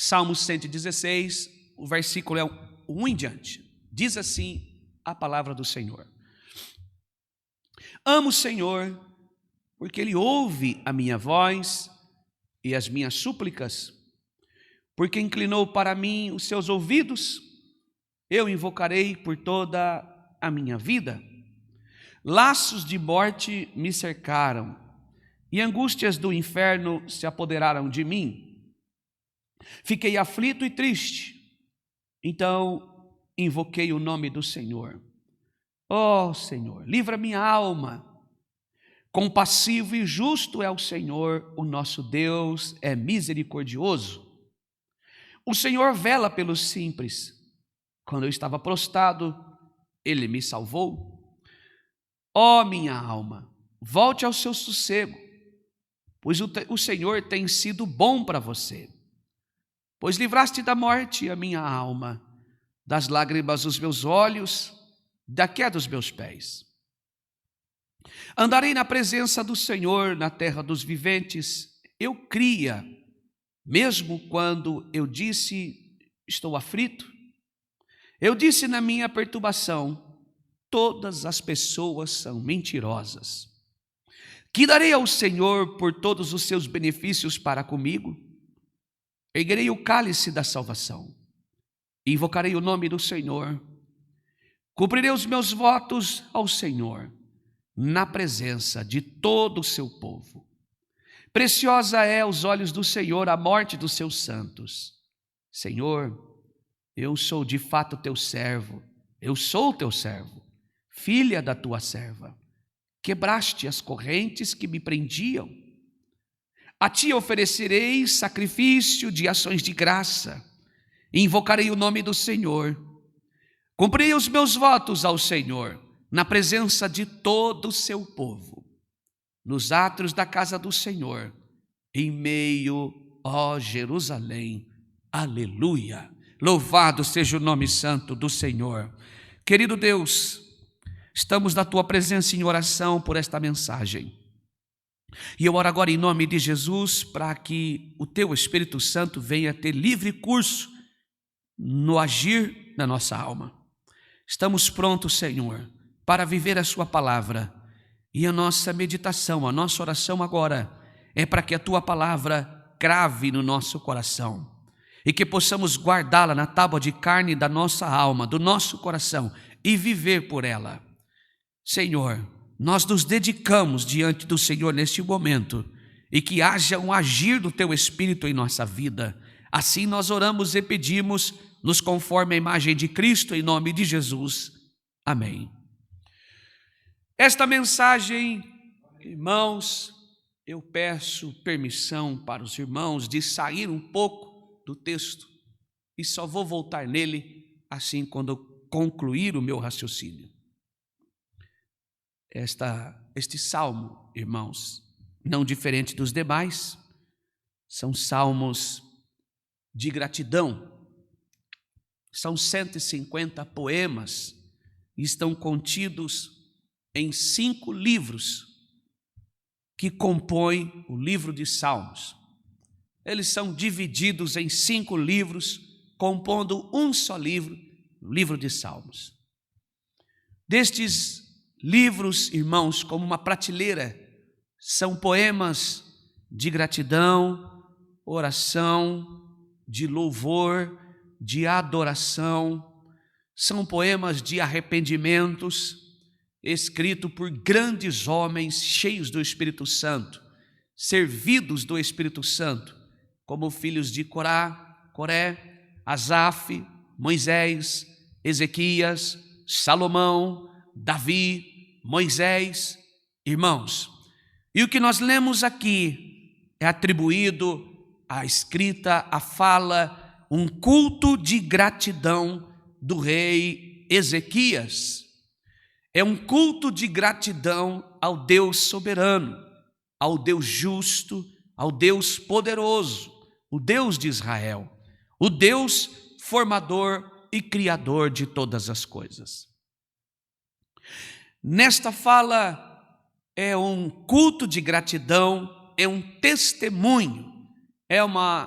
Salmo 116, o versículo é 1 em diante. Diz assim a palavra do Senhor: Amo o Senhor, porque Ele ouve a minha voz e as minhas súplicas, porque inclinou para mim os seus ouvidos. Eu invocarei por toda a minha vida. Laços de morte me cercaram, e angústias do inferno se apoderaram de mim. Fiquei aflito e triste, então invoquei o nome do Senhor. Ó Senhor, livra minha alma. Compassivo e justo é o Senhor, o nosso Deus é misericordioso. O Senhor vela pelos simples. Quando eu estava prostrado, Ele me salvou. Ó minha alma, volte ao seu sossego, pois o Senhor tem sido bom para você. Pois livraste da morte a minha alma, das lágrimas dos meus olhos, da queda dos meus pés. Andarei na presença do Senhor na terra dos viventes. Eu cria, mesmo quando eu disse, estou aflito. Eu disse na minha perturbação, todas as pessoas são mentirosas. Que darei ao Senhor por todos os seus benefícios para comigo? Erguerei o cálice da salvação, invocarei o nome do Senhor. Cumprirei os meus votos ao Senhor, na presença de todo o seu povo. Preciosa é aos olhos do Senhor a morte dos seus santos. Senhor, eu sou de fato teu servo, eu sou teu servo, filha da tua serva. Quebraste as correntes que me prendiam. A ti oferecerei sacrifício de ações de graça, invocarei o nome do Senhor. Cumprirei os meus votos ao Senhor, na presença de todo o seu povo, nos átrios da casa do Senhor, em meio, ó Jerusalém. Aleluia! Louvado seja o nome santo do Senhor. Querido Deus, estamos na tua presença em oração por esta mensagem. E eu oro agora em nome de Jesus para que o teu Espírito Santo venha ter livre curso no agir na nossa alma. Estamos prontos, Senhor, para viver a sua palavra. E a nossa meditação, a nossa oração agora é para que a tua palavra crave no nosso coração e que possamos guardá-la na tábua de carne da nossa alma, do nosso coração e viver por ela. Senhor, nós nos dedicamos diante do Senhor neste momento e que haja um agir do teu Espírito em nossa vida. Assim nós oramos e pedimos, nos conforme a imagem de Cristo, em nome de Jesus. Amém. Esta mensagem, irmãos, eu peço permissão para os irmãos de sair um pouco do texto e só vou voltar nele assim quando eu concluir o meu raciocínio. Este salmo, irmãos, não diferente dos demais, são salmos de gratidão. São 150 poemas e estão contidos em 5 livros que compõem o livro de Salmos. Eles são divididos em 5 livros, compondo um só livro, o livro de Salmos. Destes livros, irmãos, como uma prateleira, são poemas de gratidão, oração, de louvor, de adoração. São poemas de arrependimentos, escritos por grandes homens cheios do Espírito Santo, servidos do Espírito Santo, como filhos de Coré, Asaf, Moisés, Ezequias, Salomão, Davi, Moisés, irmãos. E o que nós lemos aqui é atribuído à escrita, à fala, um culto de gratidão do rei Ezequias. É um culto de gratidão ao Deus soberano, ao Deus justo, ao Deus poderoso, o Deus de Israel, o Deus formador e criador de todas as coisas. Nesta fala é um culto de gratidão, é um testemunho é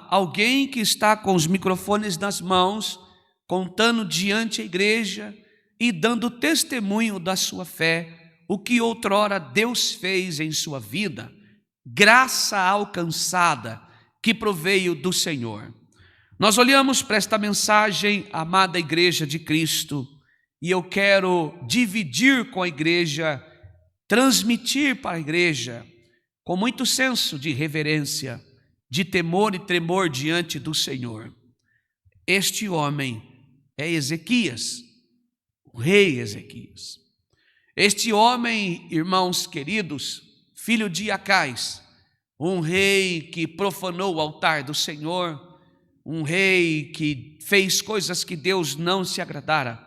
alguém que está com os microfones nas mãos, contando diante a igreja e dando testemunho da sua fé, o que outrora Deus fez em sua vida, graça alcançada que proveio do Senhor. Nós olhamos para esta mensagem, amada igreja de Cristo, e eu quero dividir com a igreja, transmitir para a igreja, com muito senso de reverência, de temor e tremor diante do Senhor. Este homem é Ezequias, o rei Ezequias. Este homem, irmãos queridos, filho de Acais, um rei que profanou o altar do Senhor, um rei que fez coisas que Deus não se agradara.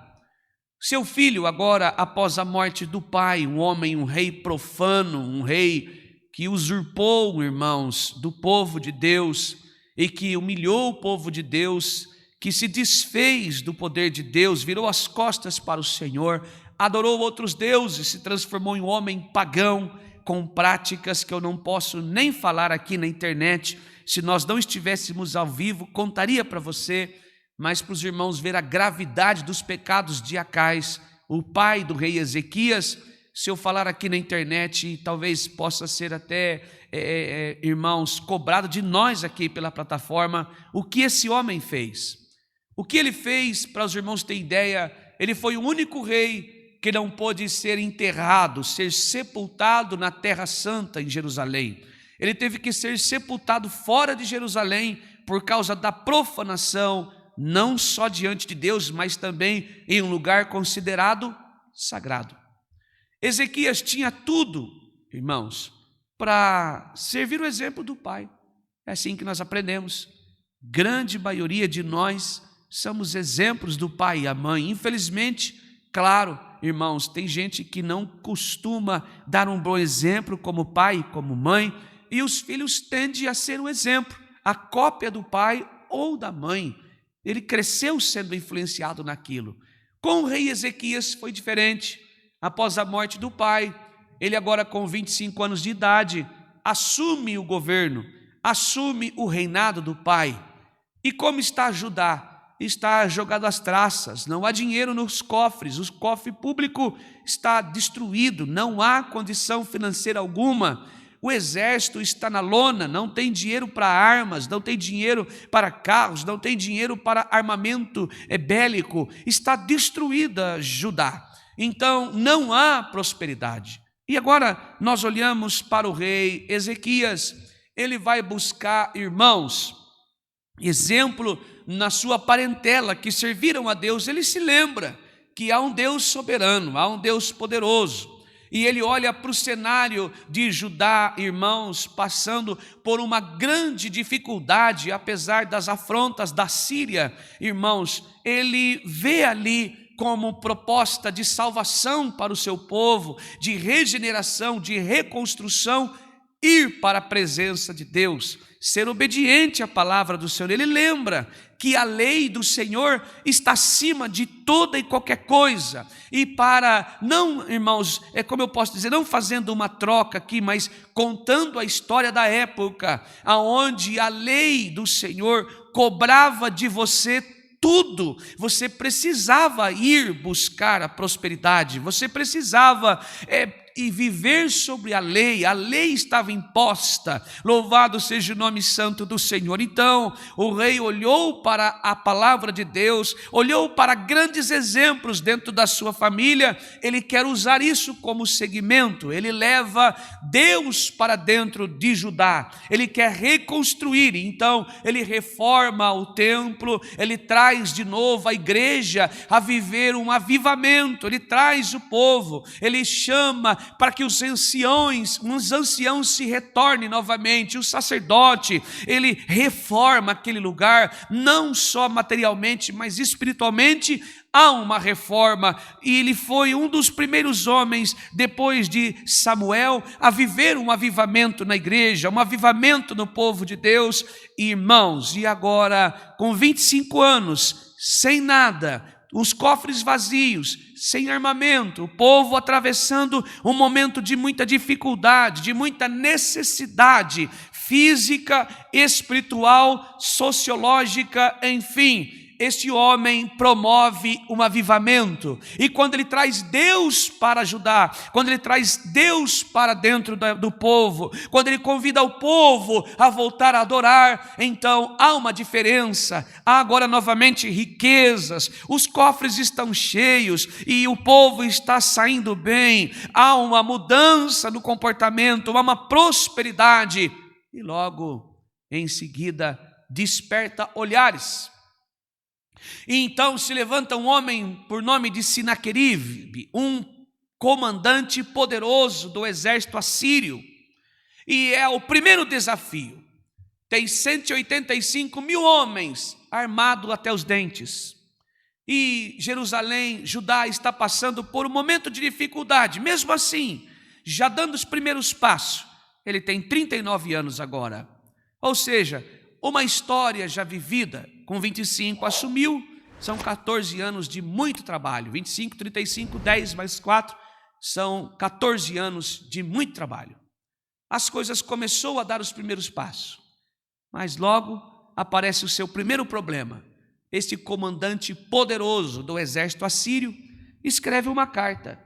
Seu filho agora, após a morte do pai, um homem, um rei profano, um rei que usurpou, irmãos, do povo de Deus e que humilhou o povo de Deus, que se desfez do poder de Deus, virou as costas para o Senhor, adorou outros deuses, se transformou em um homem pagão, com práticas que eu não posso nem falar aqui na internet. Se nós não estivéssemos ao vivo, contaria para você, mas para os irmãos ver a gravidade dos pecados de Acais, o pai do rei Ezequias. Se eu falar aqui na internet, talvez possa ser até, irmãos, cobrado de nós aqui pela plataforma, o que esse homem fez. O que ele fez, para os irmãos terem ideia, ele foi o único rei que não pôde ser enterrado, ser sepultado na Terra Santa em Jerusalém. Ele teve que ser sepultado fora de Jerusalém por causa da profanação, não só diante de Deus, mas também em um lugar considerado sagrado. Ezequias tinha tudo, irmãos, para servir o exemplo do pai. É assim que nós aprendemos. Grande maioria de nós somos exemplos do pai e a mãe. Infelizmente, claro, irmãos, tem gente que não costuma dar um bom exemplo como pai, como mãe, e os filhos tendem a ser o exemplo, a cópia do pai ou da mãe. Ele cresceu sendo influenciado naquilo. Com o rei Ezequias foi diferente. Após a morte do pai, ele agora com 25 anos de idade, assume o governo, assume o reinado do pai. E como está Judá? Está jogado às traças, não há dinheiro nos cofres, o cofre público está destruído, não há condição financeira alguma. O exército está na lona, não tem dinheiro para armas, não tem dinheiro para carros, não tem dinheiro para armamento bélico. Está destruída Judá. Então não há prosperidade. E agora nós olhamos para o rei Ezequias. Ele vai buscar irmãos, exemplo na sua parentela que serviram a Deus. Ele se lembra que há um Deus soberano, há um Deus poderoso. E ele olha para o cenário de Judá, irmãos, passando por uma grande dificuldade, apesar das afrontas da Síria, irmãos, ele vê ali como proposta de salvação para o seu povo, de regeneração, de reconstrução, ir para a presença de Deus, ser obediente à palavra do Senhor. Ele lembra que a lei do Senhor está acima de toda e qualquer coisa. E para, não, irmãos, como eu posso dizer, não fazendo uma troca aqui, mas contando a história da época, aonde a lei do Senhor cobrava de você tudo. Você precisava ir buscar a prosperidade, você precisava e viver sobre a lei estava imposta. Louvado seja o nome santo do Senhor. Então o rei olhou para a palavra de Deus, olhou para grandes exemplos dentro da sua família. Ele quer usar isso como segmento. Ele leva Deus para dentro de Judá, ele quer reconstruir. Então ele reforma o templo, ele traz de novo a igreja a viver um avivamento, ele traz o povo, ele chama para que os anciãos se retornem novamente. O sacerdote, ele reforma aquele lugar, não só materialmente, mas espiritualmente. Há uma reforma, e ele foi um dos primeiros homens, depois de Samuel, a viver um avivamento na igreja, um avivamento no povo de Deus. Irmãos, e agora, com 25 anos, sem nada, os cofres vazios, sem armamento, o povo atravessando um momento de muita dificuldade, de muita necessidade, física, espiritual, sociológica, enfim. Este homem promove um avivamento, e quando ele traz Deus para ajudar, quando ele traz Deus para dentro do povo, quando ele convida o povo a voltar a adorar, então há uma diferença. Há agora novamente riquezas, os cofres estão cheios e o povo está saindo bem, há uma mudança no comportamento, há uma prosperidade, e logo em seguida desperta olhares. E então se levanta um homem por nome de Sinaqueribe, um comandante poderoso do exército assírio, e é o primeiro desafio. Tem 185 mil homens armados até os dentes, e Jerusalém, Judá, está passando por um momento de dificuldade. Mesmo assim, já dando os primeiros passos, ele tem 39 anos agora, ou seja, uma história já vivida. Com 25 assumiu, são 14 anos de muito trabalho. 25, 35, 10 mais 4, são 14 anos de muito trabalho. As coisas começou a dar os primeiros passos, mas logo aparece o seu primeiro problema. Este comandante poderoso do exército assírio escreve uma carta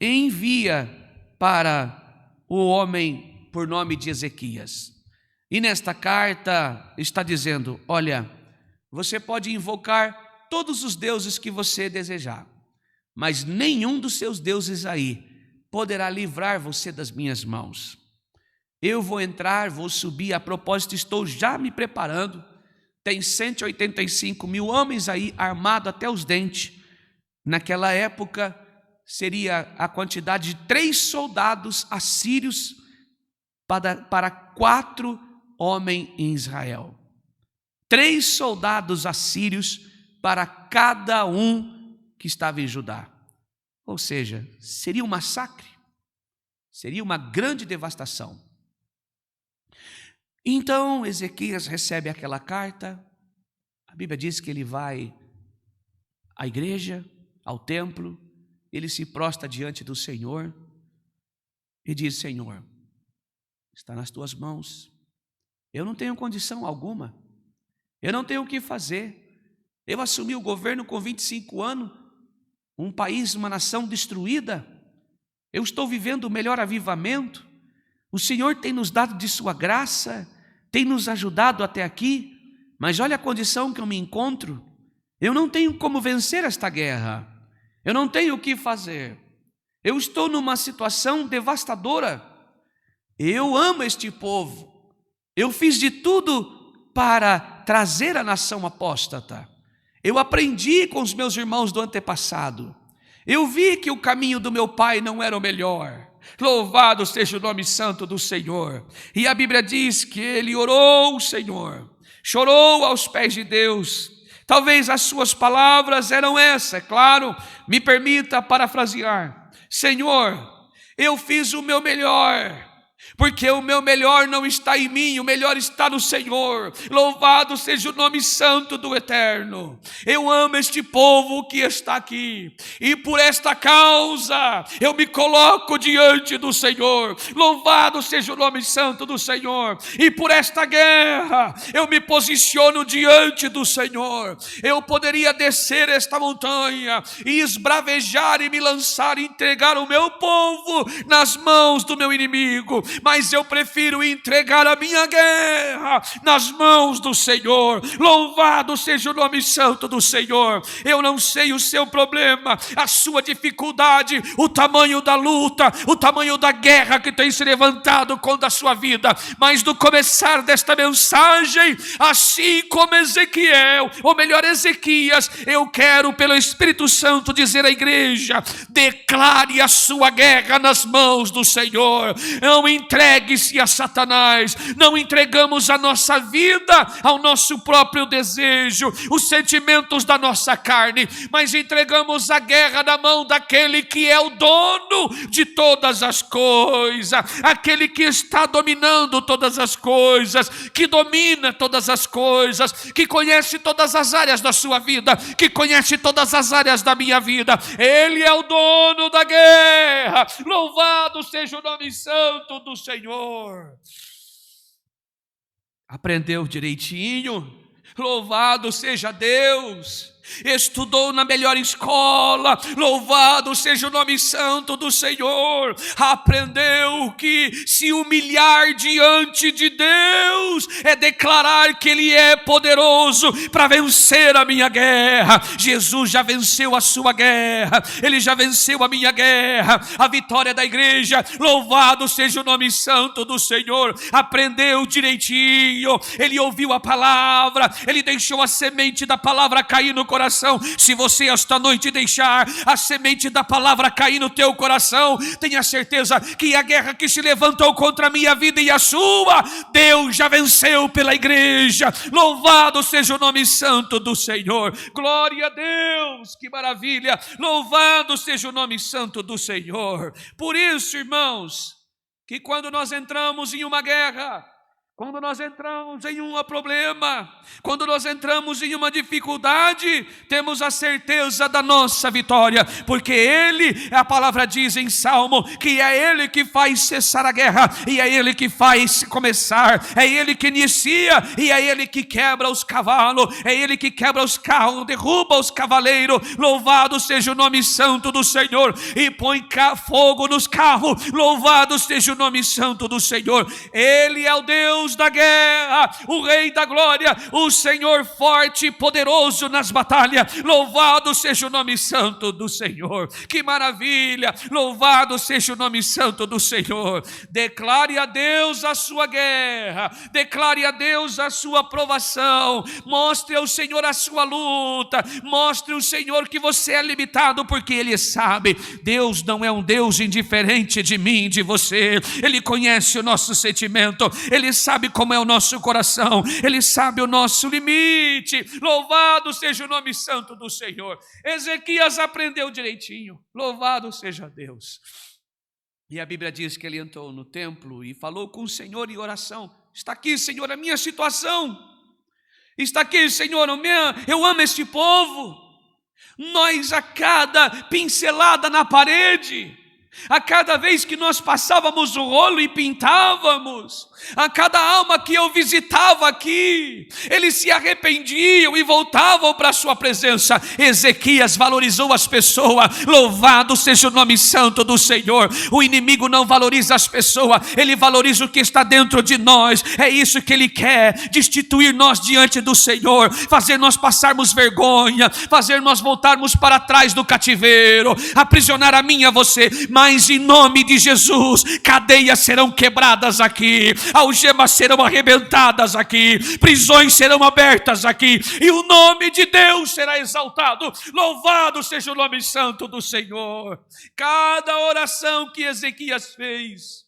e envia para o homem por nome de Ezequias. E nesta carta está dizendo: olha, você pode invocar todos os deuses que você desejar, mas nenhum dos seus deuses aí poderá livrar você das minhas mãos. Eu vou entrar, vou subir, a propósito estou já me preparando, tem 185 mil homens aí armados até os dentes. Naquela época seria a quantidade de 3 soldados assírios para 4 homens em Israel. 3 soldados assírios para cada um que estava em Judá. Ou seja, seria um massacre, seria uma grande devastação. Então Ezequias recebe aquela carta. A Bíblia diz que ele vai à igreja, ao templo, ele se prostra diante do Senhor e diz: Senhor, está nas tuas mãos, eu não tenho condição alguma, eu não tenho o que fazer. Eu assumi o governo com 25 anos, um país, uma nação destruída. Eu estou vivendo o melhor avivamento. O Senhor tem nos dado de sua graça, tem nos ajudado até aqui, mas olha a condição que eu me encontro. Eu não tenho como vencer esta guerra, eu não tenho o que fazer. Eu estou numa situação devastadora. Eu amo este povo, eu fiz de tudo para trazer a nação apóstata. Eu aprendi com os meus irmãos do antepassado. Eu vi que o caminho do meu pai não era o melhor. Louvado seja o nome santo do Senhor. E a Bíblia diz que ele orou o Senhor, chorou aos pés de Deus. Talvez as suas palavras eram essas, é claro, me permita parafrasear: Senhor, eu fiz o meu melhor, porque o meu melhor não está em mim, o melhor está no Senhor. Louvado seja o nome santo do Eterno. Eu amo este povo que está aqui, e por esta causa eu me coloco diante do Senhor. Louvado seja o nome santo do Senhor. E por esta guerra eu me posiciono diante do Senhor. Eu poderia descer esta montanha e esbravejar e me lançar e entregar o meu povo nas mãos do meu inimigo, mas eu prefiro entregar a minha guerra nas mãos do Senhor. Louvado seja o nome santo do Senhor. Eu não sei o seu problema, a sua dificuldade, o tamanho da luta, o tamanho da guerra que tem se levantado contra a sua vida, mas no começar desta mensagem, assim como Ezequiel, ou melhor Ezequias, eu quero pelo Espírito Santo dizer à igreja: declare a sua guerra nas mãos do Senhor. Não entregue-se a Satanás. Não entregamos a nossa vida ao nosso próprio desejo, os sentimentos da nossa carne, mas entregamos a guerra na mão daquele que é o dono de todas as coisas, aquele que está dominando todas as coisas, que domina todas as coisas, que conhece todas as áreas da sua vida, que conhece todas as áreas da minha vida. Ele é o dono da guerra. Louvado seja o nome santo do Senhor. aprendeu direitinho, louvado seja Deus. Estudou na melhor escola, louvado seja o nome santo do Senhor. Aprendeu que se humilhar diante de Deus é declarar que Ele é poderoso para vencer a minha guerra. Jesus já venceu a sua guerra, Ele já venceu a minha guerra, a vitória da igreja. Louvado seja o nome santo do Senhor. Aprendeu direitinho, ele ouviu a palavra, ele deixou a semente da palavra cair no coração. Se você esta noite deixar a semente da palavra cair no teu coração, tenha certeza que a guerra que se levantou contra a minha vida e a sua, Deus já venceu pela igreja. Louvado seja o nome santo do Senhor. Glória a Deus, que maravilha. Louvado seja o nome santo do Senhor. Por isso, irmãos, que quando nós entramos em uma guerra, quando nós entramos em um problema, quando nós entramos em uma dificuldade, temos a certeza da nossa vitória, porque Ele, a palavra diz em Salmo, que é Ele que faz cessar a guerra, e é Ele que faz começar, é Ele que inicia, e é Ele que quebra os cavalos, é Ele que quebra os carros, derruba os cavaleiros. Louvado seja o nome santo do Senhor, e põe fogo nos carros. Louvado seja o nome santo do Senhor. Ele é o Deus da guerra, o Rei da glória, o Senhor forte e poderoso nas batalhas. Louvado seja o nome santo do Senhor. Que maravilha. Louvado seja o nome santo do Senhor. Declare a Deus a sua guerra, declare a Deus a sua provação, mostre ao Senhor a sua luta, mostre ao Senhor que você é limitado, porque Ele sabe. Deus não é um Deus indiferente de mim, de você. Ele conhece o nosso sentimento, Ele sabe como é o nosso coração, Ele sabe o nosso limite. Louvado seja o nome santo do Senhor. Ezequias aprendeu direitinho. Louvado seja Deus. E a Bíblia diz que ele entrou no templo e falou com o Senhor em oração. Está aqui, Senhor, a minha situação. Está aqui, Senhor, eu amo este povo. Nós, a cada pincelada na parede, a cada vez que nós passávamos o rolo e pintávamos, a cada alma que eu visitava aqui, eles se arrependiam e voltavam para a sua presença. Ezequias valorizou as pessoas. Louvado seja o nome santo do Senhor. O inimigo não valoriza as pessoas, ele valoriza o que está dentro de nós. É isso que ele quer, destituir nós diante do Senhor, fazer nós passarmos vergonha, fazer nós voltarmos para trás do cativeiro, aprisionar a mim e a você. Mas em nome de Jesus, cadeias serão quebradas aqui, algemas serão arrebentadas aqui, prisões serão abertas aqui, e o nome de Deus será exaltado. Louvado seja o nome santo do Senhor. Cada oração que Ezequias fez,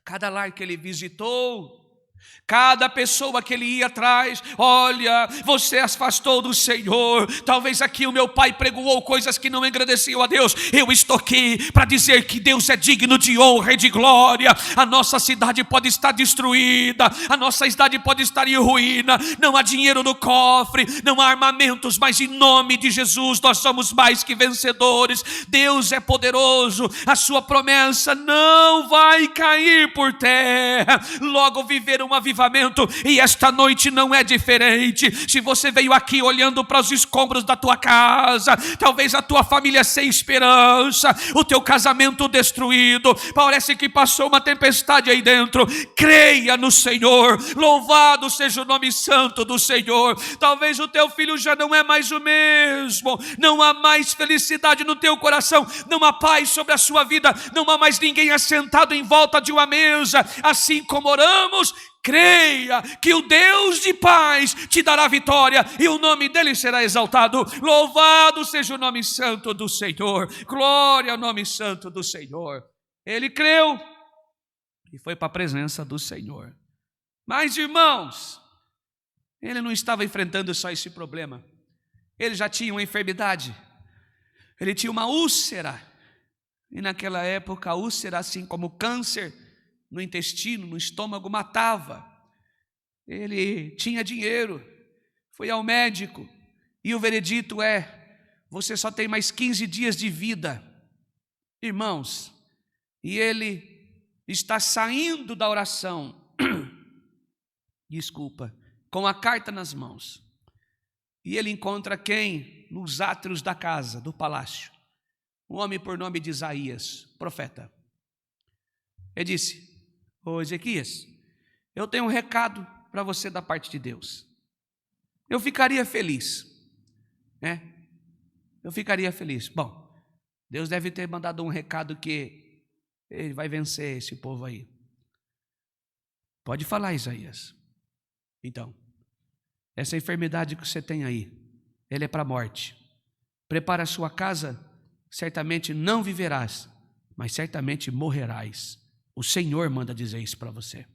cada lar que ele visitou, cada pessoa que ele ia atrás, olha, você afastou do Senhor. Talvez aqui o meu pai pregoou coisas que não engrandeciam a Deus. Eu estou aqui para dizer que Deus é digno de honra e de glória. A nossa cidade pode estar destruída, a nossa cidade pode estar em ruína, não há dinheiro no cofre, não há armamentos, mas em nome de Jesus nós somos mais que vencedores. Deus é poderoso, a sua promessa não vai cair por terra. Logo viver um avivamento, e esta noite não é diferente. Se você veio aqui olhando para os escombros da tua casa, talvez a tua família sem esperança, o teu casamento destruído, parece que passou uma tempestade aí dentro, creia no Senhor. Louvado seja o nome santo do Senhor. Talvez o teu filho já não é mais o mesmo, não há mais felicidade no teu coração, não há paz sobre a sua vida, não há mais ninguém assentado em volta de uma mesa. Assim como oramos, creia que o Deus de paz te dará vitória e o nome dele será exaltado. Louvado seja o nome santo do Senhor. Glória ao nome santo do Senhor. Ele creu e foi para a presença do Senhor. Mas, irmãos, ele não estava enfrentando só esse problema. Ele já tinha uma enfermidade. Ele tinha uma úlcera. E naquela época a úlcera, assim como o câncer no intestino, no estômago, matava. Ele tinha dinheiro, foi ao médico, e o veredito é: você só tem mais 15 dias de vida. Irmãos, e ele está saindo da oração, com a carta nas mãos. E ele encontra quem? Nos átrios da casa, do palácio. Um homem por nome de Isaías, profeta. Ele disse: ô Ezequias, eu tenho um recado para você da parte de Deus. Eu ficaria feliz, né? Eu ficaria feliz. Bom, Deus deve ter mandado um recado que ele vai vencer esse povo aí. Pode falar, Isaías. Então, essa enfermidade que você tem aí, ela é para a morte. Prepara a sua casa, certamente não viverás, mas certamente morrerás. O Senhor manda dizer isso para você.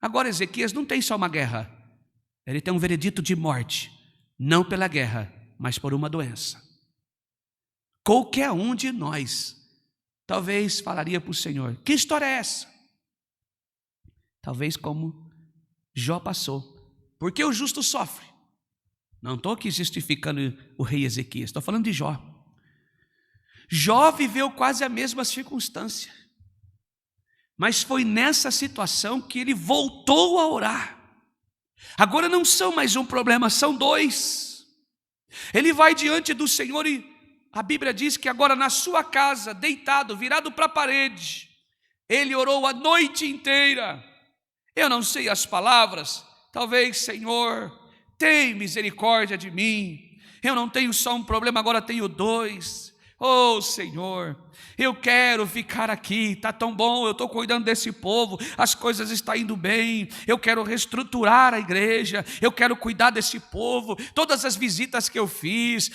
Agora, Ezequias não tem só uma guerra. Ele tem um veredito de morte. Não pela guerra, mas por uma doença. Qualquer um de nós, talvez falaria para o Senhor: que história é essa? Talvez como Jó passou. Porque o justo sofre. Não estou aqui justificando o rei Ezequias, estou falando de Jó. Jó viveu quase a mesma circunstância. Mas foi nessa situação que ele voltou a orar. Agora não são mais um problema, são dois. Ele vai diante do Senhor e a Bíblia diz que agora na sua casa, deitado, virado para a parede, ele orou a noite inteira. Eu não sei as palavras. Talvez: Senhor, tem misericórdia de mim. Eu não tenho só um problema, agora tenho dois. Oh Senhor, eu quero ficar aqui, está tão bom, eu estou cuidando desse povo, as coisas estão indo bem, eu quero reestruturar a igreja, eu quero cuidar desse povo, todas as visitas que eu fiz,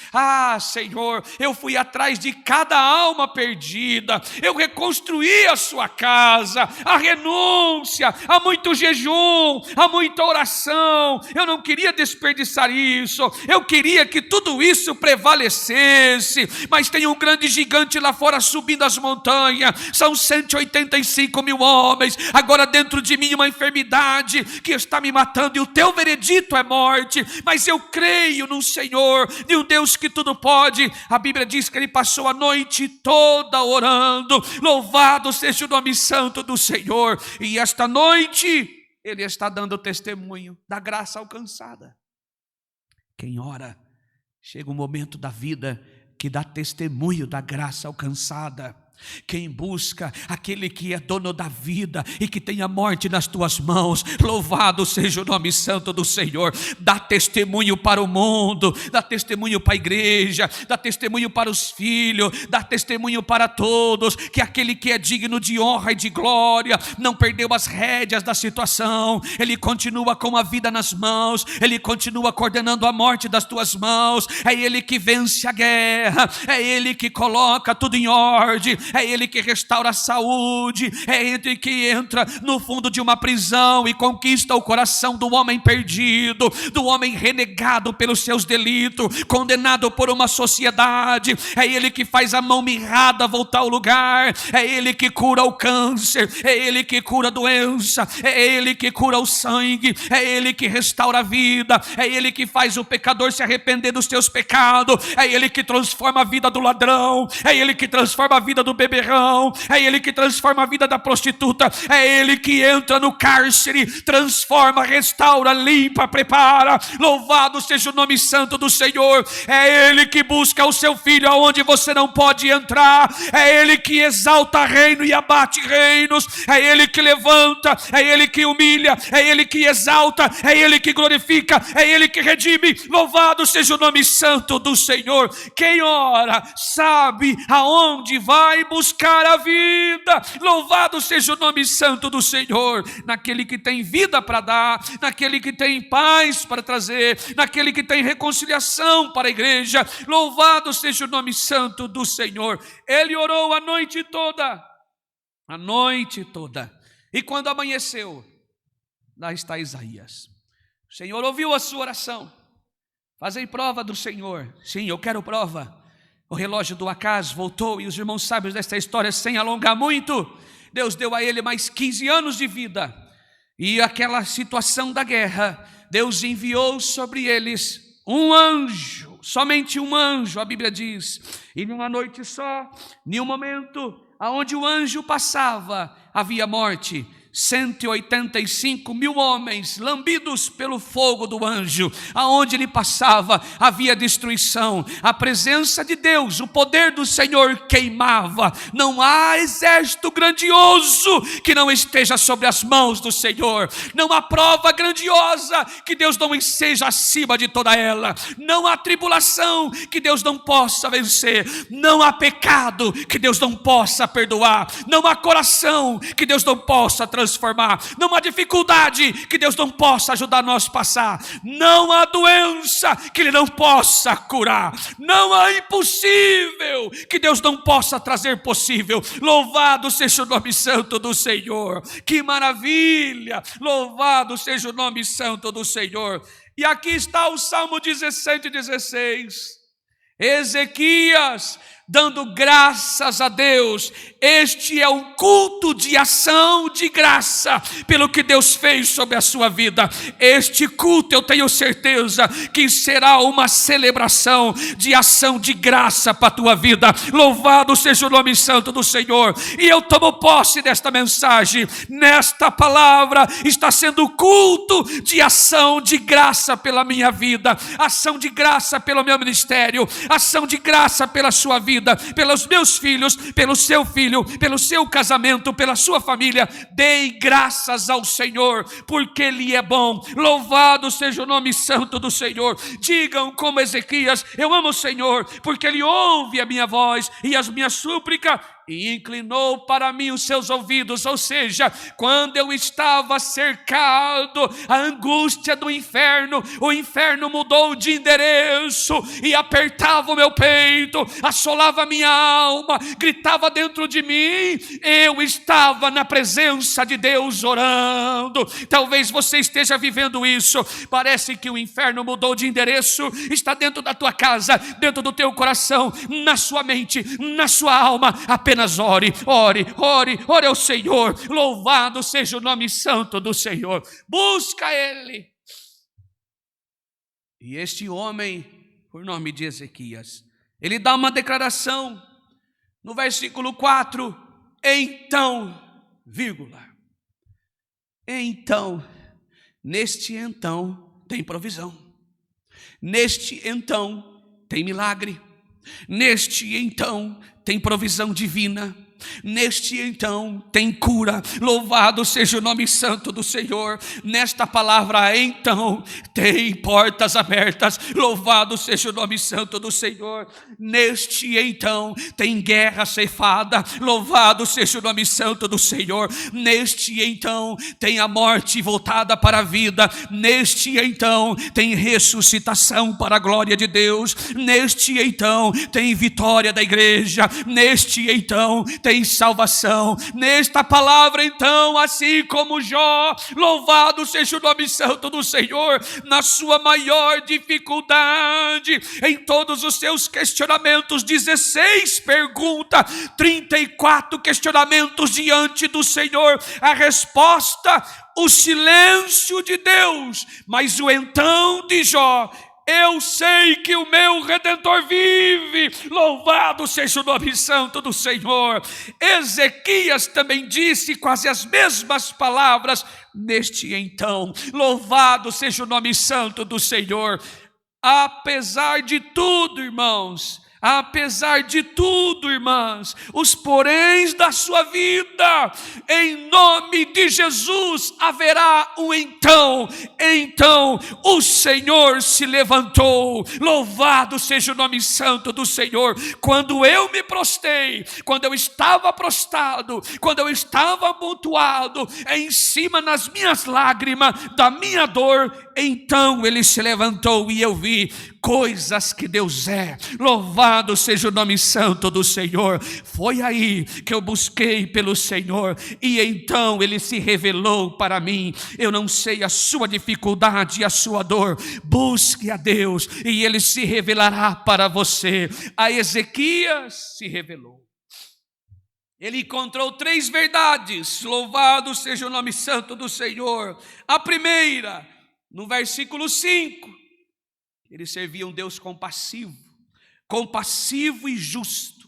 Senhor, eu fui atrás de cada alma perdida, eu reconstruí a sua casa, a renúncia, há muito jejum, há muita oração, eu não queria desperdiçar isso, eu queria que tudo isso prevalecesse, mas tem um grande gigante lá fora subindo as montanhas, são 185 mil homens, agora dentro de mim uma enfermidade que está me matando e o teu veredito é morte, mas eu creio no Senhor, de um Deus que tudo pode. A Bíblia diz que ele passou a noite toda orando, louvado seja o nome santo do Senhor, e esta noite ele está dando testemunho da graça alcançada. Quem ora, chega um momento da vida que dá testemunho da graça alcançada. Quem busca aquele que é dono da vida e que tem a morte nas tuas mãos, louvado seja o nome santo do Senhor, dá testemunho para o mundo, dá testemunho para a igreja, dá testemunho para os filhos, dá testemunho para todos, que aquele que é digno de honra e de glória, não perdeu as rédeas da situação, ele continua com a vida nas mãos, ele continua coordenando a morte das tuas mãos, é ele que vence a guerra, é ele que coloca tudo em ordem, é ele que restaura a saúde, é ele que entra no fundo de uma prisão e conquista o coração do homem perdido, do homem renegado pelos seus delitos, condenado por uma sociedade, é ele que faz a mão mirrada voltar ao lugar, é ele que cura o câncer, é ele que cura a doença, é ele que cura o sangue, é ele que restaura a vida, é ele que faz o pecador se arrepender dos seus pecados, é ele que transforma a vida do ladrão, é ele que transforma a vida do beberrão, é ele que transforma a vida da prostituta, é ele que entra no cárcere, transforma, restaura, limpa, prepara, louvado seja o nome santo do Senhor, é ele que busca o seu filho aonde você não pode entrar, é ele que exalta reino e abate reinos, é ele que levanta, é ele que humilha, é ele que exalta, é ele que glorifica, é ele que redime, louvado seja o nome santo do Senhor. Quem ora sabe aonde vai buscar a vida, louvado seja o nome santo do Senhor, naquele que tem vida para dar, naquele que tem paz para trazer, naquele que tem reconciliação para a igreja, louvado seja o nome santo do Senhor. Ele orou a noite toda, e quando amanheceu, lá está Isaías. O Senhor ouviu a sua oração. Fazei prova do Senhor. Sim, eu quero prova. O relógio do Acaz voltou, e os irmãos sábios desta história, sem alongar muito, Deus deu a ele mais 15 anos de vida, e aquela situação da guerra, Deus enviou sobre eles um anjo, somente um anjo, a Bíblia diz, e numa noite só, em um momento aonde o anjo passava, havia morte. 185 mil homens lambidos pelo fogo do anjo. Aonde ele passava havia destruição. A presença de Deus, o poder do Senhor queimava. Não há exército grandioso que não esteja sobre as mãos do Senhor. Não há prova grandiosa que Deus não esteja acima de toda ela. Não há tribulação que Deus não possa vencer. Não há pecado que Deus não possa perdoar. Não há coração que Deus não possa transformar. Não há dificuldade que Deus não possa ajudar nós a passar. Não há doença que Ele não possa curar. Não há impossível que Deus não possa trazer possível. Louvado seja o nome santo do Senhor. Que maravilha! Louvado seja o nome santo do Senhor. E aqui está o Salmo 17:16. Ezequias dando graças a Deus. Este é um culto de ação de graça pelo que Deus fez sobre a sua vida. Este culto, eu tenho certeza que será uma celebração de ação de graça para a tua vida. Louvado seja o nome santo do Senhor. E eu tomo posse desta mensagem. Nesta palavra está sendo culto de ação de graça pela minha vida, ação de graça pelo meu ministério, ação de graça pela sua vida, pelos meus filhos, pelo seu filho, pelo seu casamento, pela sua família. Dei graças ao Senhor, porque Ele é bom. Louvado seja o nome santo do Senhor. Digam como Ezequias: eu amo o Senhor, porque Ele ouve a minha voz e as minhas súplicas, e inclinou para mim os seus ouvidos. Ou seja, quando eu estava cercado, a angústia do inferno, o inferno mudou de endereço e apertava o meu peito, assolava a minha alma, gritava dentro de mim. Eu estava na presença de Deus orando. Talvez você esteja vivendo isso. Parece que o inferno mudou de endereço, está dentro da tua casa, dentro do teu coração, na sua mente, na sua alma. Apenas ore, ore, ore, ore ao Senhor. Louvado seja o nome santo do Senhor. Busca Ele. E este homem, por nome de Ezequias, ele dá uma declaração no versículo 4. Então, vírgula. Então, neste então tem provisão. Neste então tem milagre. Neste então tem provisão divina. Neste então tem cura. Louvado seja o nome santo do Senhor. Nesta palavra então tem portas abertas. Louvado seja o nome santo do Senhor. Neste então tem guerra ceifada. Louvado seja o nome santo do Senhor. Neste então tem a morte voltada para a vida. Neste então tem ressuscitação para a glória de Deus. Neste então tem vitória da igreja. Neste então tem salvação. Nesta palavra então, assim como Jó, louvado seja o nome santo do Senhor, na sua maior dificuldade, em todos os seus questionamentos, 16 perguntas, 34 questionamentos diante do Senhor. A resposta: o silêncio de Deus. Mas o então de Jó: eu sei que o meu Redentor vive. Louvado seja o nome santo do Senhor. Ezequias também disse quase as mesmas palavras neste então. Louvado seja o nome santo do Senhor. Apesar de tudo, irmãos, apesar de tudo, irmãs, os poréns da sua vida, em nome de Jesus haverá um então. Então o Senhor se levantou. Louvado seja o nome santo do Senhor. Quando eu me prostei, quando eu estava prostrado, quando eu estava amontoado em cima nas minhas lágrimas, da minha dor, então Ele se levantou e eu vi coisas que Deus é. Louvado seja o nome santo do Senhor. Foi aí que eu busquei pelo Senhor e então Ele se revelou para mim. Eu não sei a sua dificuldade e a sua dor. Busque a Deus e Ele se revelará para você. A Ezequias se revelou. Ele encontrou 3 verdades. Louvado seja o nome santo do Senhor. A primeira, no versículo 5, ele servia um Deus compassivo e justo.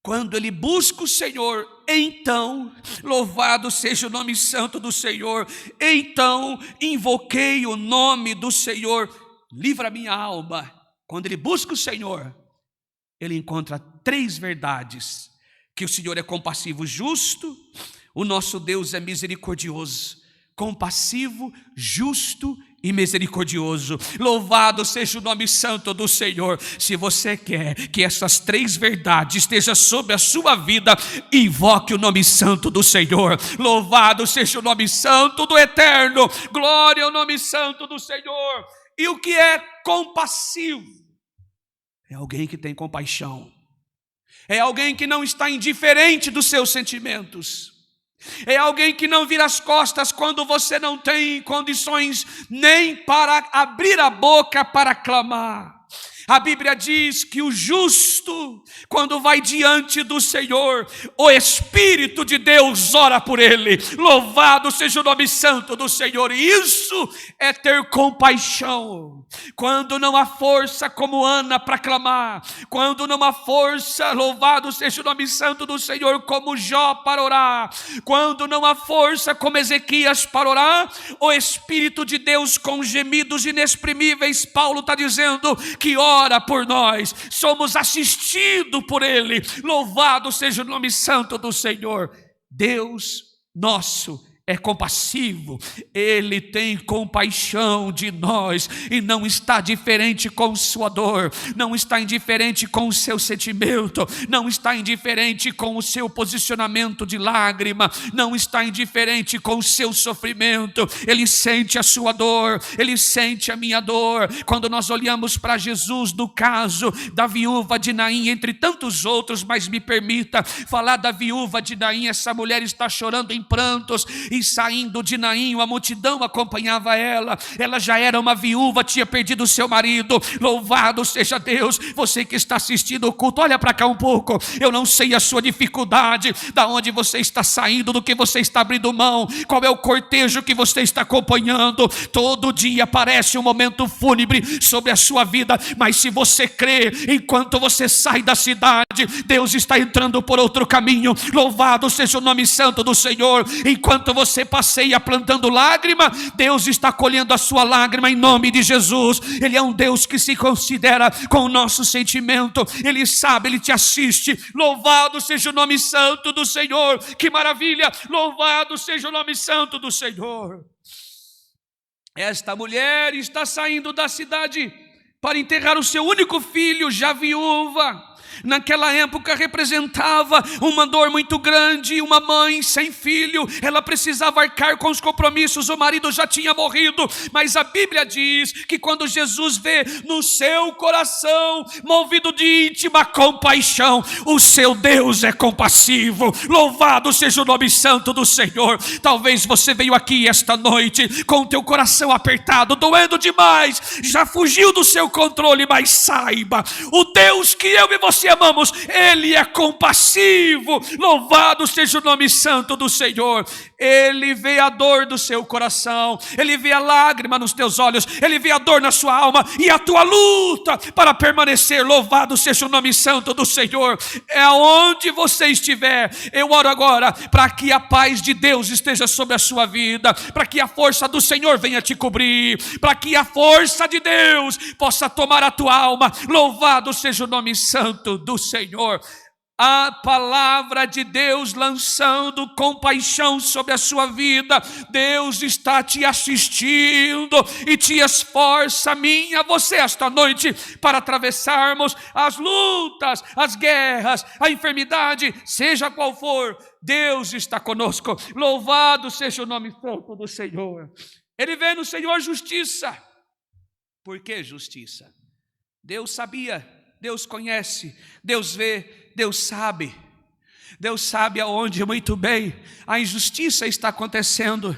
Quando ele busca o Senhor, então, louvado seja o nome santo do Senhor, então invoquei o nome do Senhor, livra minha alma. Quando ele busca o Senhor, ele encontra 3 verdades: que o Senhor é compassivo, justo, o nosso Deus é misericordioso. Compassivo, justo e misericordioso. Louvado seja o nome santo do Senhor. Se você quer que essas 3 verdades estejam sobre a sua vida, invoque o nome santo do Senhor. Louvado seja o nome santo do Eterno. Glória ao nome santo do Senhor. E o que é compassivo? É alguém que tem compaixão. É alguém que não está indiferente dos seus sentimentos. É alguém que não vira as costas quando você não tem condições nem para abrir a boca para clamar. A Bíblia diz que o justo, quando vai diante do Senhor, o Espírito de Deus ora por ele. Louvado seja o nome santo do Senhor. E isso é ter compaixão. Quando não há força como Ana para clamar, quando não há força, louvado seja o nome santo do Senhor, como Jó para orar, quando não há força como Ezequias para orar, o Espírito de Deus com gemidos inexprimíveis, Paulo está dizendo que ora por nós, somos assistidos por Ele. Louvado seja o nome santo do Senhor. Deus nosso é compassivo, Ele tem compaixão de nós e não está diferente com sua dor, não está indiferente com o seu sentimento, não está indiferente com o seu posicionamento de lágrima, não está indiferente com o seu sofrimento. Ele sente a sua dor, Ele sente a minha dor. Quando nós olhamos para Jesus no caso da viúva de Naim, entre tantos outros, mas me permita falar da viúva de Naim. Essa mulher está chorando em prantos, e saindo de Naim, a multidão acompanhava ela. Ela já era uma viúva, tinha perdido o seu marido. Louvado seja Deus. Você que está assistindo o culto, olha para cá um pouco. Eu não sei a sua dificuldade, da onde você está saindo, do que você está abrindo mão, qual é o cortejo que você está acompanhando. Todo dia aparece um momento fúnebre sobre a sua vida, mas se você crê, enquanto você sai da cidade, Deus está entrando por outro caminho. Louvado seja o nome santo do Senhor. Enquanto você passeia plantando lágrima, Deus está colhendo a sua lágrima em nome de Jesus. Ele é um Deus que se considera com o nosso sentimento. Ele sabe, Ele te assiste. Louvado seja o nome santo do Senhor. Que maravilha! Louvado seja o nome santo do Senhor. Esta mulher está saindo da cidade para enterrar o seu único filho, já viúva. Naquela época representava uma dor muito grande. Uma mãe sem filho, ela precisava arcar com os compromissos. O marido já tinha morrido, mas a Bíblia diz que quando Jesus vê no seu coração, movido de íntima compaixão, o seu Deus é compassivo. Louvado seja o nome santo do Senhor. Talvez você veio aqui esta noite com o teu coração apertado, doendo demais, já fugiu do seu controle, mas saiba, o Deus que eu e você amamos, Ele é compassivo. Louvado seja o nome santo do Senhor. Ele vê a dor do seu coração, Ele vê a lágrima nos teus olhos, Ele vê a dor na sua alma e a tua luta para permanecer. Louvado seja o nome santo do Senhor. É onde você estiver, eu oro agora para que a paz de Deus esteja sobre a sua vida, para que a força do Senhor venha te cobrir, para que a força de Deus possa tomar a tua alma. Louvado seja o nome santo do Senhor. A palavra de Deus lançando compaixão sobre a sua vida. Deus está te assistindo e te esforça, minha, você esta noite, para atravessarmos as lutas, as guerras, a enfermidade, seja qual for. Deus está conosco. Louvado seja o nome santo do Senhor. Ele vê no Senhor justiça. Por que justiça? Deus sabia, Deus conhece, Deus vê, Deus sabe. Deus sabe aonde muito bem a injustiça está acontecendo.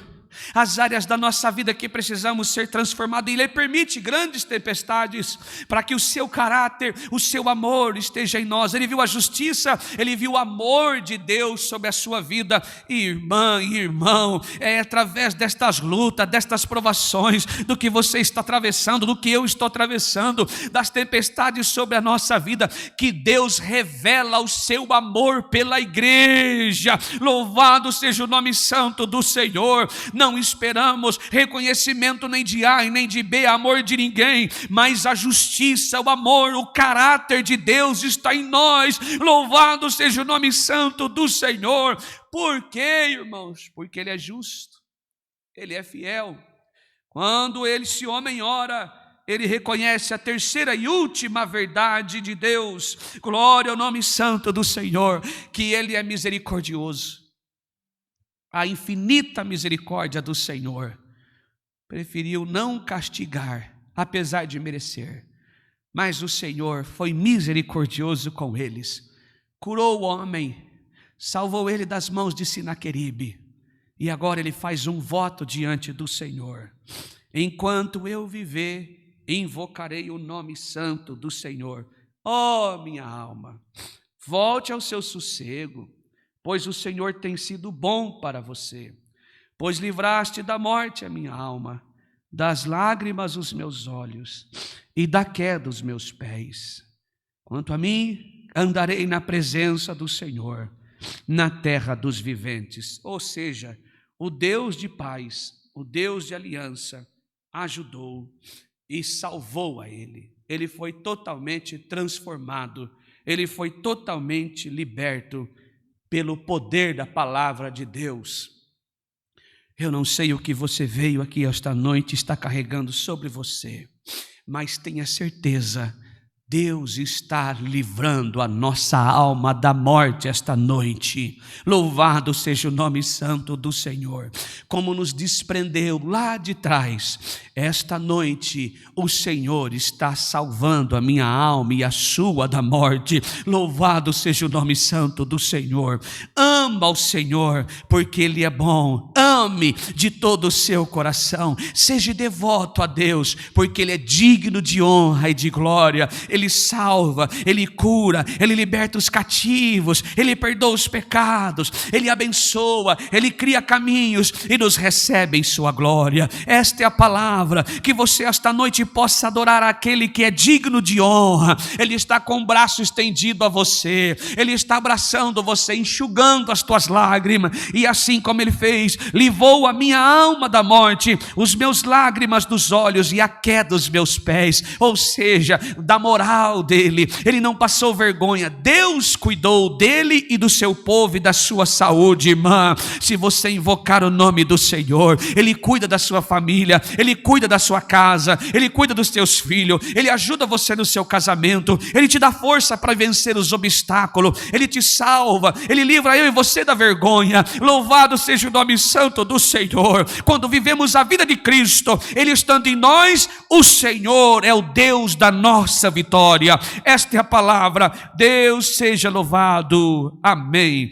as áreas da nossa vida que precisamos ser transformados, e Ele permite grandes tempestades, para que o seu caráter, o seu amor esteja em nós. Ele viu a justiça, Ele viu o amor de Deus sobre a sua vida. Irmã e irmão, é através destas lutas, destas provações, do que você está atravessando, do que eu estou atravessando, das tempestades sobre a nossa vida, que Deus revela o seu amor pela igreja. Louvado seja o nome santo do Senhor. Não esperamos reconhecimento nem de A e nem de B, amor de ninguém, mas a justiça, o amor, o caráter de Deus está em nós. Louvado seja o nome santo do Senhor. Por quê, irmãos? Porque Ele é justo, Ele é fiel. Quando esse homem ora, ele reconhece a terceira e última verdade de Deus. Glória ao nome santo do Senhor, que Ele é misericordioso. A infinita misericórdia do Senhor preferiu não castigar, apesar de merecer, mas o Senhor foi misericordioso com eles, curou o homem, salvou ele das mãos de Sinaqueribe, e agora ele faz um voto diante do Senhor: enquanto eu viver, invocarei o nome santo do Senhor. Ó minha alma, volte ao seu sossego, pois o Senhor tem sido bom para você. Pois livraste da morte a minha alma, das lágrimas os meus olhos e da queda os meus pés. Quanto a mim, andarei na presença do Senhor, na terra dos viventes. Ou seja, o Deus de paz, o Deus de aliança, ajudou e salvou a ele. Ele foi totalmente transformado, ele foi totalmente liberto pelo poder da palavra de Deus. Eu não sei o que você veio aqui esta noite está carregando sobre você, mas tenha certeza, Deus está livrando a nossa alma da morte esta noite. Louvado seja o nome santo do Senhor. Como nos desprendeu lá de trás, esta noite o Senhor está salvando a minha alma e a sua da morte. Louvado seja o nome santo do Senhor. Ama o Senhor, porque Ele é bom. Ame de todo o seu coração. Seja devoto a Deus, porque Ele é digno de honra e de glória. Ele salva, Ele cura, Ele liberta os cativos, Ele perdoa os pecados, Ele abençoa, Ele cria caminhos e nos recebe em sua glória. Esta é a palavra, que você esta noite possa adorar aquele que é digno de honra. Ele está com o braço estendido a você, Ele está abraçando você, enxugando as tuas lágrimas, e assim como Ele fez, livrou a minha alma da morte, os meus lágrimas dos olhos e a queda dos meus pés, ou seja, da moral dele. Ele não passou vergonha. Deus cuidou dele e do seu povo e da sua saúde, irmã. Se você invocar o nome do Senhor, Ele cuida da sua família, Ele cuida da sua casa, Ele cuida dos teus filhos, Ele ajuda você no seu casamento, Ele te dá força para vencer os obstáculos, Ele te salva, Ele livra eu e você da vergonha. Louvado seja o nome santo do Senhor. Quando vivemos a vida de Cristo, Ele estando em nós, o Senhor é o Deus da nossa vitória. Esta é a palavra. Deus seja louvado. Amém.